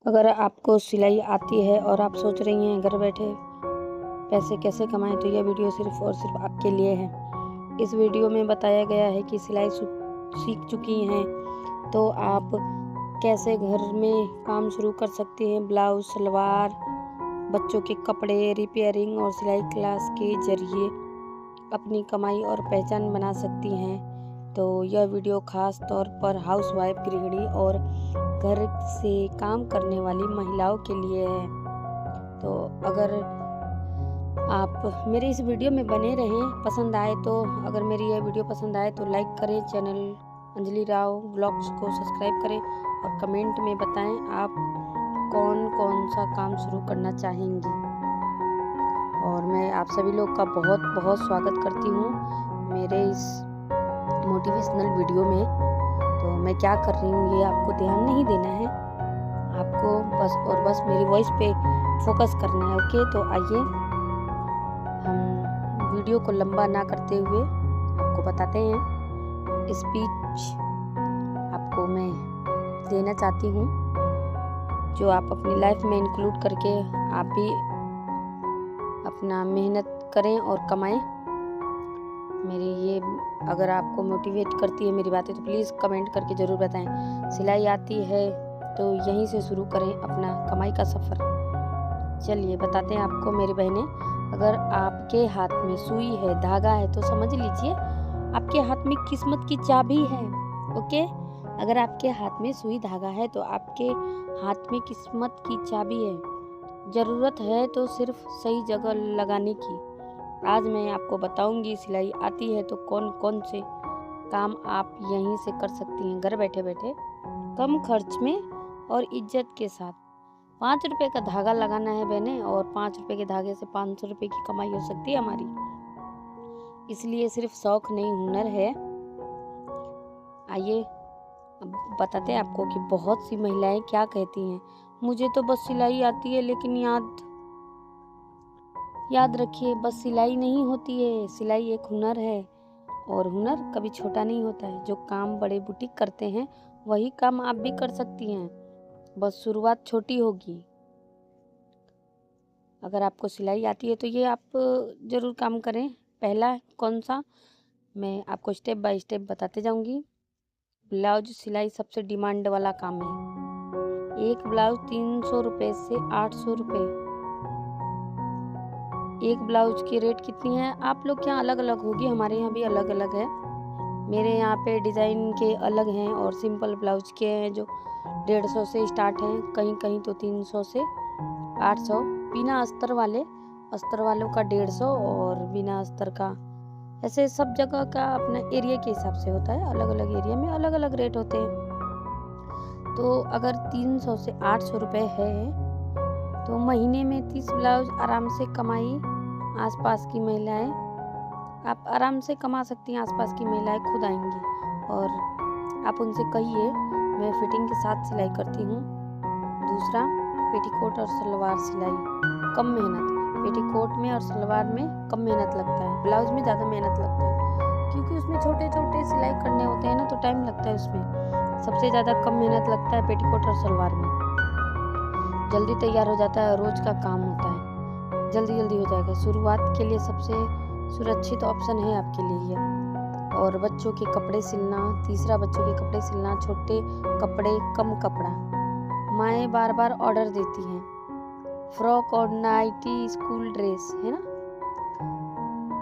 अगर आपको सिलाई आती है और आप सोच रही हैं घर बैठे पैसे कैसे कमाएं, तो यह वीडियो सिर्फ और सिर्फ आपके लिए है। इस वीडियो में बताया गया है कि सिलाई सीख चुकी हैं तो आप कैसे घर में काम शुरू कर सकती हैं। ब्लाउज, सलवार, बच्चों के कपड़े, रिपेयरिंग और सिलाई क्लास के जरिए अपनी कमाई और पहचान बना सकती हैं। तो यह वीडियो खास तौर पर हाउसवाइफ, गृहिणी और घर से काम करने वाली महिलाओं के लिए है। तो अगर आप मेरे इस वीडियो में बने रहें, पसंद आए तो, अगर मेरी यह वीडियो पसंद आए तो लाइक करें, चैनल अंजलि राव ब्लॉग्स को सब्सक्राइब करें और कमेंट में बताएं आप कौन कौन सा काम शुरू करना चाहेंगी। और मैं आप सभी लोग का बहुत बहुत स्वागत करती हूँ मेरे इस मोटिवेशनल वीडियो में। तो मैं क्या कर रही हूँ ये आपको ध्यान नहीं देना है, आपको बस मेरी वॉइस पे फोकस करना है। ओके, तो आइए हम वीडियो को लंबा ना करते हुए आपको बताते हैं। स्पीच आपको मैं देना चाहती हूँ जो आप अपनी लाइफ में इंक्लूड करके आप भी अपना मेहनत करें और कमाएं। मेरी ये अगर आपको मोटिवेट करती है मेरी बातें तो प्लीज़ कमेंट करके ज़रूर बताएं। सिलाई आती है तो यहीं से शुरू करें अपना कमाई का सफ़र। चलिए बताते हैं आपको मेरी बहनें। अगर आपके हाथ में सुई है, धागा है, तो समझ लीजिए आपके हाथ में किस्मत की चाबी है। ओके, अगर आपके हाथ में सुई धागा है तो आपके हाथ में किस्मत की चाबी है। ज़रूरत है तो सिर्फ सही जगह लगाने की। आज मैं आपको बताऊंगी सिलाई आती है तो कौन कौन से काम आप यहीं से कर सकती हैं घर बैठे बैठे, कम खर्च में और इज्जत के साथ। 5 रुपए का धागा लगाना है बहने, और 5 रुपए के धागे से 500 रुपए की कमाई हो सकती है हमारी। इसलिए सिर्फ शौक नहीं, हुनर है। आइए अब बताते हैं आपको कि बहुत सी महिलाएं क्या कहती हैं, मुझे तो बस सिलाई आती है। लेकिन याद रखिए, बस सिलाई नहीं होती है, सिलाई एक हुनर है और हुनर कभी छोटा नहीं होता है। जो काम बड़े बुटीक करते हैं वही काम आप भी कर सकती हैं, बस शुरुआत छोटी होगी। अगर आपको सिलाई आती है तो ये आप ज़रूर काम करें। पहला कौन सा, मैं आपको स्टेप बाय स्टेप बताते जाऊंगी। ब्लाउज सिलाई सबसे डिमांड वाला काम है। एक ब्लाउज 300 रुपये से 800 रुपये। एक ब्लाउज की रेट कितनी है आप लोग के यहाँ अलग अलग होगी, हमारे यहाँ भी अलग अलग है। मेरे यहाँ पे डिज़ाइन के अलग हैं और सिंपल ब्लाउज के हैं जो 150 से स्टार्ट हैं, कहीं कहीं तो 300 से 800। बिना अस्तर वालों का 150 और बिना अस्तर का, ऐसे सब जगह का अपना एरिया के हिसाब से होता है। अलग अलग एरिया में अलग अलग रेट होते हैं। तो अगर 300 से 800 रुपये है तो महीने में 30 ब्लाउज आराम से कमाई। आसपास की महिलाएं, आप आराम से कमा सकती हैं। आसपास की महिलाएं खुद आएंगी और आप उनसे कहिए मैं फिटिंग के साथ सिलाई करती हूँ। दूसरा, पेटीकोट और सलवार सिलाई, कम मेहनत। पेटीकोट में और सलवार में कम मेहनत लगता है, ब्लाउज में ज़्यादा मेहनत लगता है क्योंकि उसमें छोटे छोटे सिलाई करने होते हैं ना, तो टाइम लगता है उसमें। सबसे ज़्यादा कम मेहनत लगता है पेटीकोट और सलवार में। जल्दी तैयार हो जाता है, रोज का काम होता है, जल्दी जल्दी हो जाएगा। शुरुआत के लिए सबसे सुरक्षित ऑप्शन है आपके लिए ये। और बच्चों के कपड़े सिलना, तीसरा, बच्चों के कपड़े सिलना, छोटे कपड़े, कम कपड़ा। माएँ बार बार ऑर्डर देती हैं, फ्रॉक और नाइटी, स्कूल ड्रेस, है ना।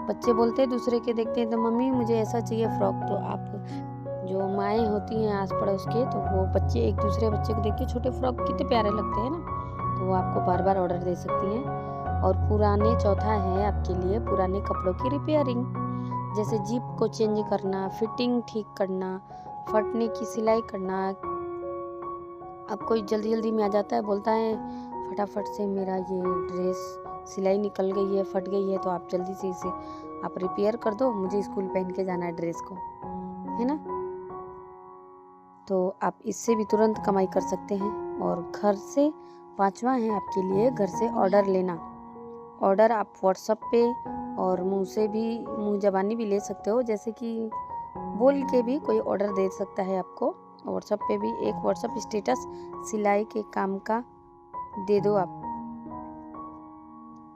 बच्चे बोलते हैं, दूसरे के देखते हैं तो मम्मी मुझे ऐसा चाहिए फ्रॉक। तो आप जो माएँ होती हैं आस पड़ोस के, तो वो बच्चे एक दूसरे बच्चे को देख के, छोटे फ्रॉक कितने प्यारे लगते हैं ना, तो वो आपको बार बार ऑर्डर दे सकती हैं। और चौथा है आपके लिए पुराने कपड़ों की रिपेयरिंग, जैसे जिप को चेंज करना, फिटिंग ठीक करना, फटने की सिलाई करना। अब कोई जल्दी जल्दी में आ जाता है, बोलता है फटाफट से मेरा ये ड्रेस सिलाई निकल गई है, फट गई है, तो आप जल्दी से इसे आप रिपेयर कर दो, मुझे स्कूल पहन के जाना है ड्रेस को, है ना। तो आप इससे भी तुरंत कमाई कर सकते हैं। और घर से पांचवा है आपके लिए घर से ऑर्डर लेना। ऑर्डर आप व्हाट्सएप पे और मुंह जबानी भी ले सकते हो, जैसे कि बोल के भी कोई ऑर्डर दे सकता है आपको। व्हाट्सएप पे भी एक व्हाट्सएप स्टेटस सिलाई के काम का दे दो आप,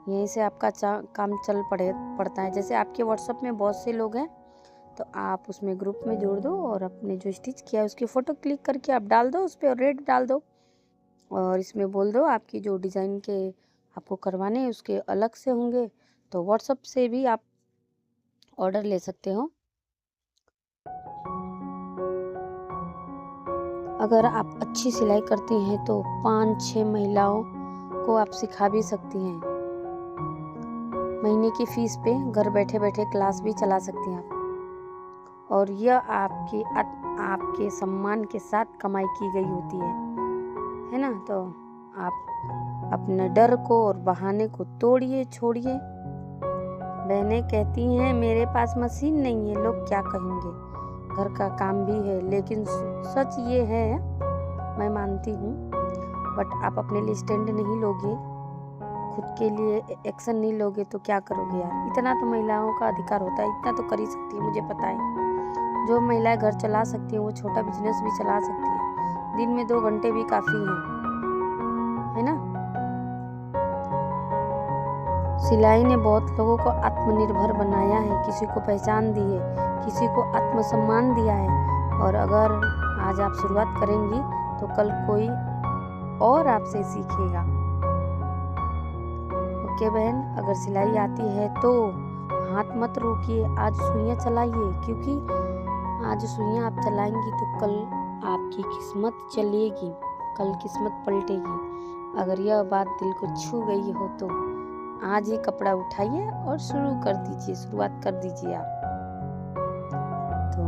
यहीं से आपका काम चल पड़ता है। जैसे आपके व्हाट्सएप में बहुत से लोग हैं तो आप उसमें ग्रुप में जोड़ दो और अपने जो स्टिच किया है उसकी फ़ोटो क्लिक करके आप डाल दो, उस पर रेट डाल दो और इसमें बोल दो आपकी जो डिज़ाइन के आपको करवाने हैं उसके अलग से होंगे, तो व्हाट्सएप से भी आप ऑर्डर ले सकते हो। अगर आप अच्छी सिलाई करती हैं तो 5-6 महिलाओं को आप सिखा भी सकती हैं। महीने की फ़ीस पे घर बैठे बैठे क्लास भी चला सकती हैं आप, और यह आपके सम्मान के साथ कमाई की गई होती है ना। तो आप अपने डर को और बहाने को तोड़िए, छोड़िए। बहनें कहती हैं मेरे पास मशीन नहीं है, लोग क्या कहेंगे, घर का काम भी है, लेकिन सच ये है, मैं मानती हूँ, बट आप अपने लिए स्टैंड नहीं लोगे, खुद के लिए एक्शन नहीं लोगे तो क्या करोगे यार। इतना तो महिलाओं का अधिकार होता है, इतना तो कर ही सकती है, मुझे पता है। जो महिलाएं घर चला सकती हैं वो छोटा बिजनेस भी चला सकती है, दिन में 2 घंटे भी काफ़ी हैं, है ना। सिलाई ने बहुत लोगों को आत्मनिर्भर बनाया है, किसी को पहचान दी है, किसी को आत्मसम्मान दिया है, और अगर आज आप शुरुआत करेंगी तो कल कोई और आपसे सीखेगा। ओके बहन, अगर सिलाई आती है तो हाथ मत रोकिए, आज सुइयां चलाइए, क्योंकि आज सुइयां आप चलाएंगी तो कल आपकी किस्मत चलेगी, कल किस्मत पलटेगी। अगर यह बात दिल को छू गई हो तो आज ही कपड़ा उठाइए और शुरू कर दीजिए, शुरुआत कर दीजिए आप। तो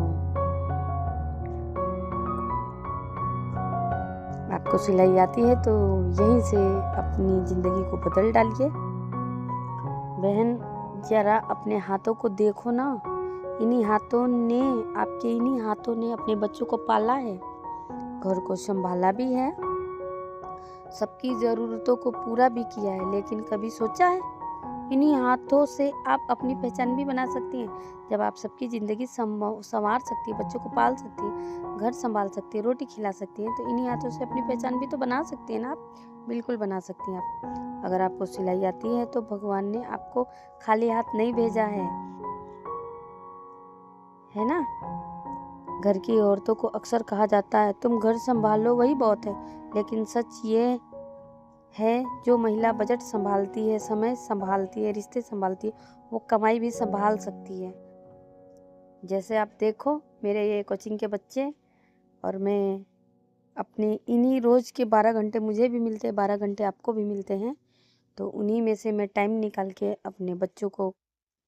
आपको सिलाई आती है तो यहीं से अपनी ज़िंदगी को बदल डालिए। बहन जरा अपने हाथों को देखो ना, इन्हीं हाथों ने अपने बच्चों को पाला है, घर को संभाला भी है, सबकी ज़रूरतों को पूरा भी किया है, लेकिन कभी सोचा है इन्हीं हाथों से आप अपनी पहचान भी बना सकती हैं। जब आप सबकी ज़िंदगी संवार सकती है, बच्चों को पाल सकती है, घर संभाल सकती है, रोटी खिला सकती हैं, तो इन्हीं हाथों से अपनी पहचान भी तो बना सकती हैं ना आप। बिल्कुल बना सकती हैं आप। अगर आपको सिलाई आती है तो भगवान ने आपको खाली हाथ नहीं भेजा है ना। घर की औरतों को अक्सर कहा जाता है तुम घर संभालो वही बहुत है, लेकिन सच ये है जो महिला बजट संभालती है, समय संभालती है, रिश्ते संभालती है, वो कमाई भी संभाल सकती है। जैसे आप देखो मेरे ये कोचिंग के बच्चे, और मैं अपने इन्हीं रोज़ के 12 घंटे मुझे भी मिलते हैं, 12 घंटे आपको भी मिलते हैं, तो उन्हीं में से मैं टाइम निकाल के अपने बच्चों को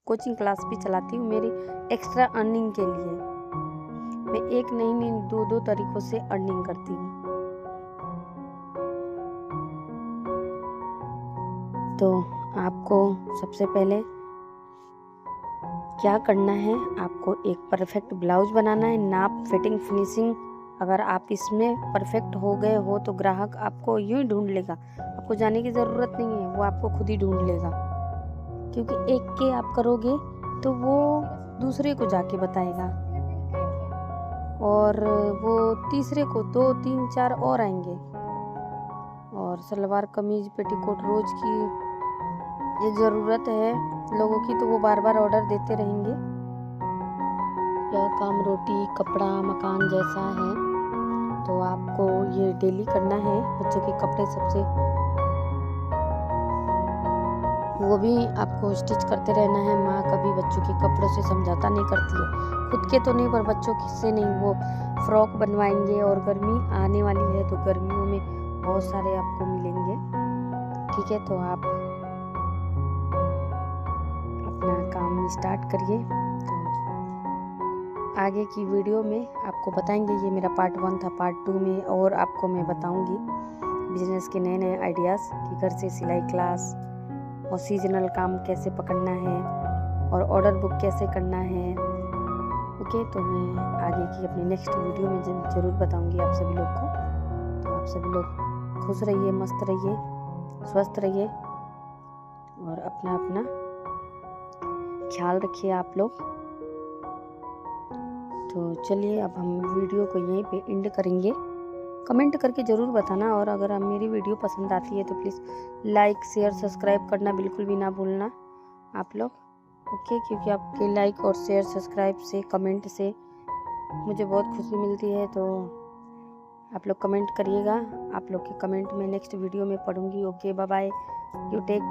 कोचिंग क्लास भी चलाती हूँ, मेरी एक्स्ट्रा अर्निंग के लिए। मैं एक नहीं 2 तरीकों से अर्निंग करती हूँ। तो आपको सबसे पहले क्या करना है, आपको एक परफेक्ट ब्लाउज बनाना है, नाप, फिटिंग, फिनिशिंग। अगर आप इसमें परफेक्ट हो गए हो तो ग्राहक आपको यूं ही ढूंढ लेगा, आपको जाने की ज़रूरत नहीं है, वो आपको खुद ही ढूंढ लेगा, क्योंकि एक के आप करोगे तो वो दूसरे को जाके बताएगा, और वो तीसरे को 2, 3, 4 और आएंगे। और सलवार कमीज पेटीकोट रोज़ की ये ज़रूरत है लोगों की, तो वो बार बार ऑर्डर देते रहेंगे। यह काम रोटी कपड़ा मकान जैसा है, तो आपको ये डेली करना है। बच्चों के कपड़े सबसे वो भी आपको स्टिच करते रहना है। माँ कभी बच्चों के कपड़ों से समझौता नहीं करती है, खुद के तो नहीं पर बच्चों से नहीं। वो फ्रॉक बनवाएंगे, और गर्मी आने वाली है तो गर्मियों में बहुत सारे आपको मिलेंगे, ठीक है। तो आप अपना काम स्टार्ट करिए। तो आगे की वीडियो में आपको बताएंगे, ये मेरा पार्ट 1 था, पार्ट 2 में और आपको मैं बताऊंगी बिजनेस के नए नए आइडियाज़ कि घर से सिलाई क्लास और सीजनल काम कैसे पकड़ना है और ऑर्डर बुक कैसे करना है। ओके, तो मैं आगे की अपनी नेक्स्ट वीडियो में ज़रूर बताऊंगी आप सभी लोग को। तो आप सभी लोग खुश रहिए, मस्त रहिए, स्वस्थ रहिए, और अपना अपना ख्याल रखिए आप लोग। तो चलिए अब हम वीडियो को यहीं पे एंड करेंगे। कमेंट करके ज़रूर बताना। और अगर मेरी वीडियो पसंद आती है तो प्लीज़ लाइक शेयर सब्सक्राइब करना बिल्कुल भी ना भूलना आप लोग, ओके। क्योंकि आपके लाइक और शेयर सब्सक्राइब से, कमेंट से मुझे बहुत खुशी मिलती है। तो आप लोग कमेंट करिएगा, आप लोग के कमेंट में नेक्स्ट वीडियो में पढ़ूंगी। Okay, bye bye, you take